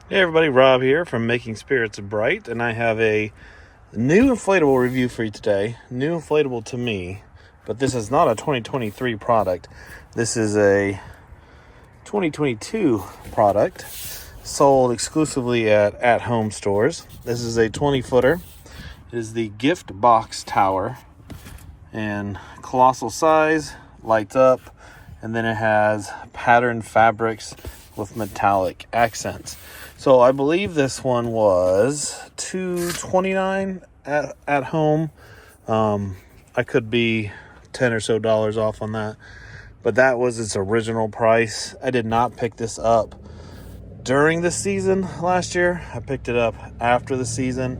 Hey everybody, Rob here from Making Spirits Bright, and I have a new inflatable review for you today. New inflatable to me, but this is not a 2023 product. This is a 2022 product sold exclusively at home stores. This is a 20-footer. It is the Gift Box Tower, and colossal size, lights up, and then it has patterned fabrics with metallic accents. So I believe this one was $229 at home. I could be $10 or so off on that, but that was its original price. I did not pick this up during the season last year. I picked it up after the season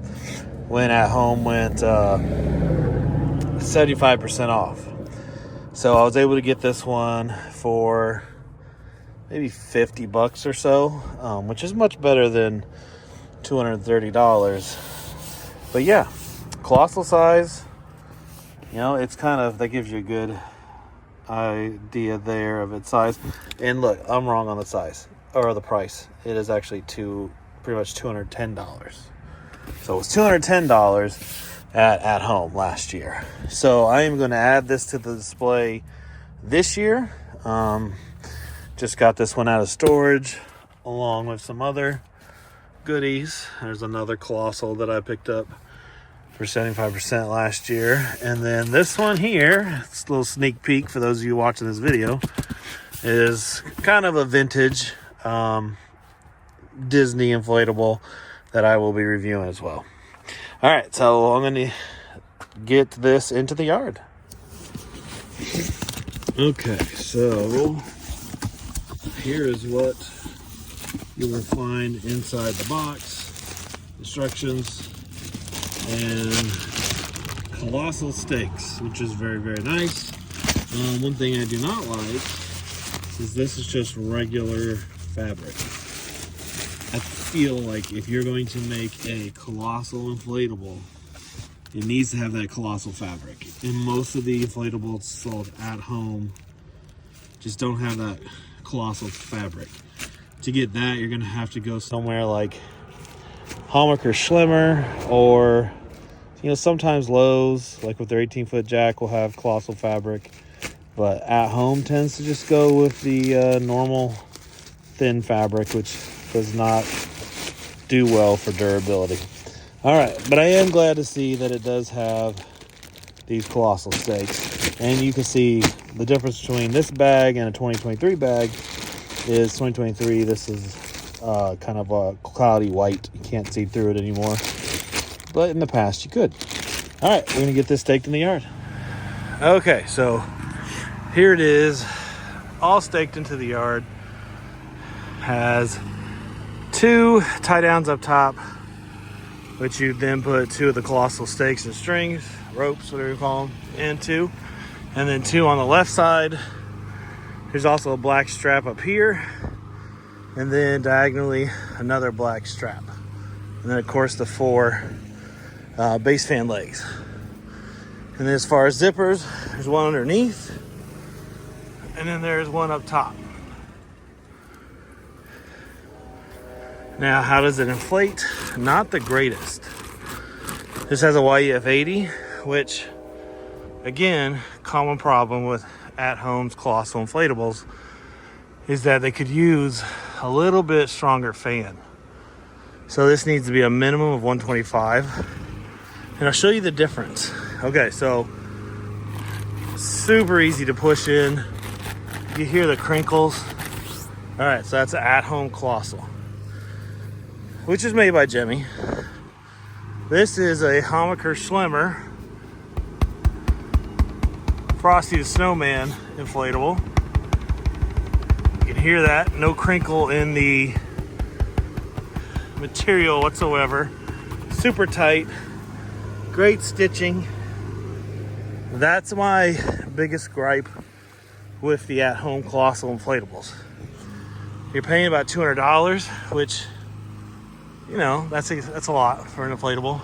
when at home went 75% off. So I was able to get this one for maybe $50 or so, which is much better than $230. But yeah, colossal size. You know, it's kind of, that gives you a good idea there of its size. And look, I'm wrong on the size or the price. It is actually pretty much $210. So it was $210 at home last year. So I am going to add this to the display this year. Just got this one out of storage along with some other goodies. There's another colossal that I picked up for 75% last year. And then this one here, it's a little sneak peek for those of you watching this video, is kind of a vintage Disney inflatable that I will be reviewing as well. All right, so I'm going to get this into the yard. Okay, so here is what you will find inside the box. Instructions and colossal stakes, which is very, very nice. One thing I do not like is this is just regular fabric. I feel like if you're going to make a colossal inflatable, it needs to have that colossal fabric. And most of the inflatables sold at home just don't have that colossal fabric. To get that, you're gonna have to go somewhere like Hammacher Schlemmer, or sometimes Lowe's, like with their 18-foot jack, will have colossal fabric, but at home tends to just go with the normal thin fabric, which does not do well for durability. All right, but I am glad to see that it does have these colossal stakes. And you can see the difference between this bag and a 2023 bag is 2023. This is kind of a cloudy white. You can't see through it anymore. But in the past, you could. All right, we're going to get this staked in the yard. Okay, so here it is, all staked into the yard. Has 2 tie downs up top, which you then put 2 of the colossal stakes and strings, ropes, whatever you call them, into. And then 2 on the left side. There's also a black strap up here. And then diagonally, another black strap. And then, of course, the 4 base fan legs. And then as far as zippers, there's one underneath. And then there's one up top. Now, how does it inflate? Not the greatest. This has a YEF 80, which, again, common problem with at-home's colossal inflatables is that they could use a little bit stronger fan. So this needs to be a minimum of 125. And I'll show you the difference. Okay, so super easy to push in. You hear the crinkles. All right, so that's an at-home colossal, which is made by Gemmy. This is a Hammacher Schlemmer Frosty the Snowman inflatable. You can hear that. No crinkle in the material whatsoever. Super tight. Great stitching. That's my biggest gripe with the at-home colossal inflatables. You're paying about $200, which, that's a lot for an inflatable.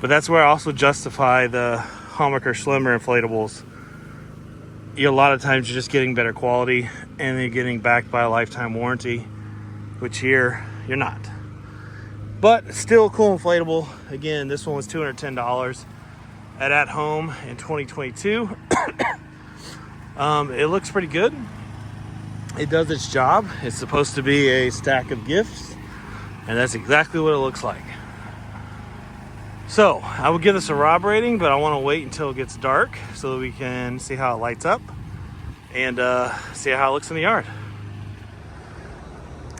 But that's where I also justify the Hammacher Schlemmer inflatables. A lot of times you're just getting better quality and you're getting backed by a lifetime warranty, which here you're not. But still cool inflatable. Again, this one was $210 at home in 2022. It looks pretty good. It does its job. It's supposed to be a stack of gifts, and that's exactly what it looks like. So I would give this a Rob rating, but I want to wait until it gets dark so that we can see how it lights up and see how it looks in the yard.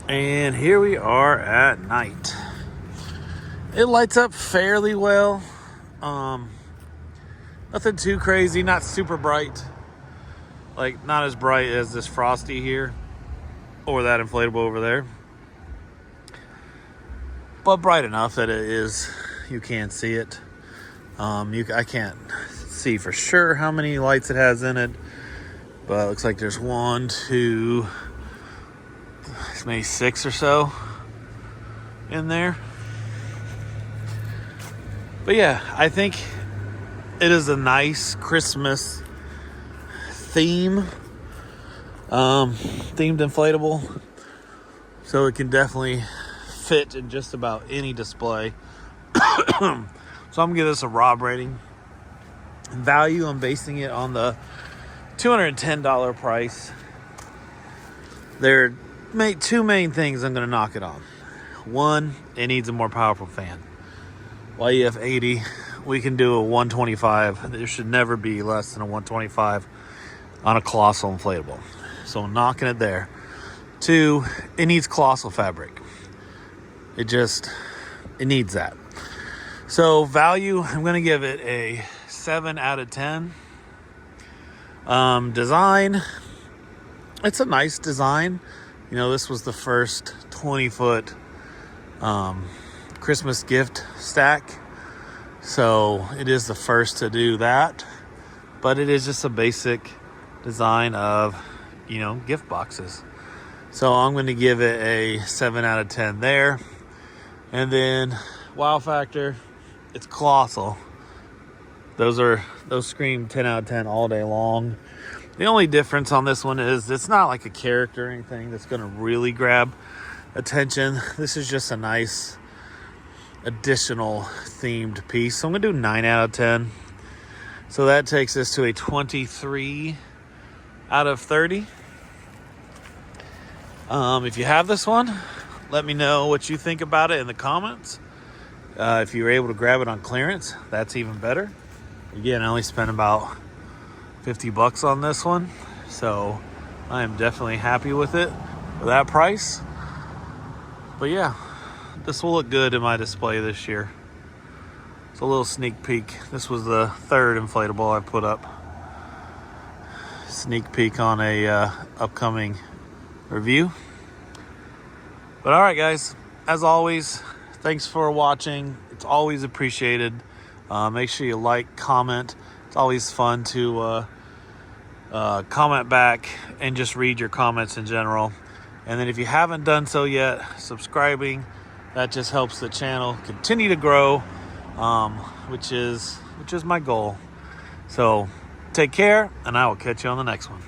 And here we are at night. It lights up fairly well. Nothing too crazy, not super bright. Like, not as bright as this Frosty here or that inflatable over there. But bright enough that it is, you can see it. I can't see for sure how many lights it has in it, but it looks like there's 1, 2, maybe 6 or so in there. But yeah, I think it is a nice Christmas themed inflatable, so it can definitely fit in just about any display. So I'm gonna give this a Rob rating. Value, I'm basing it on the $210 price. There are two main things I'm gonna knock it on. One, it needs a more powerful fan. YEF 80, we can do a 125. There should never be less than a 125 on a colossal inflatable. So I'm knocking it there. Two, it needs colossal fabric. It needs that. So value, I'm going to give it a 7 out of 10. Design, it's a nice design. You know, this was the first 20-foot Christmas gift stack. So it is the first to do that. But it is just a basic design of, you know, gift boxes. So I'm going to give it a 7 out of 10 there. And then wow factor, it's colossal. Those scream 10 out of 10 all day long. The only difference on this one is it's not like a character or anything that's going to really grab attention. This is just a nice additional themed piece. So I'm going to do 9 out of 10. So that takes us to a 23 out of 30. If you have this one, let me know what you think about it in the comments. If you were able to grab it on clearance, that's even better. Again, I only spent about $50 on this one, so I am definitely happy with it for that price. But yeah, this will look good in my display this year. It's a little sneak peek. This was the third inflatable I put up. Sneak peek on a upcoming review. But all right, guys, as always, thanks for watching. It's always appreciated. Make sure you like, comment. It's always fun to comment back and just read your comments in general. And then if you haven't done so yet, subscribing, that just helps the channel continue to grow, which is my goal. So take care, and I will catch you on the next one.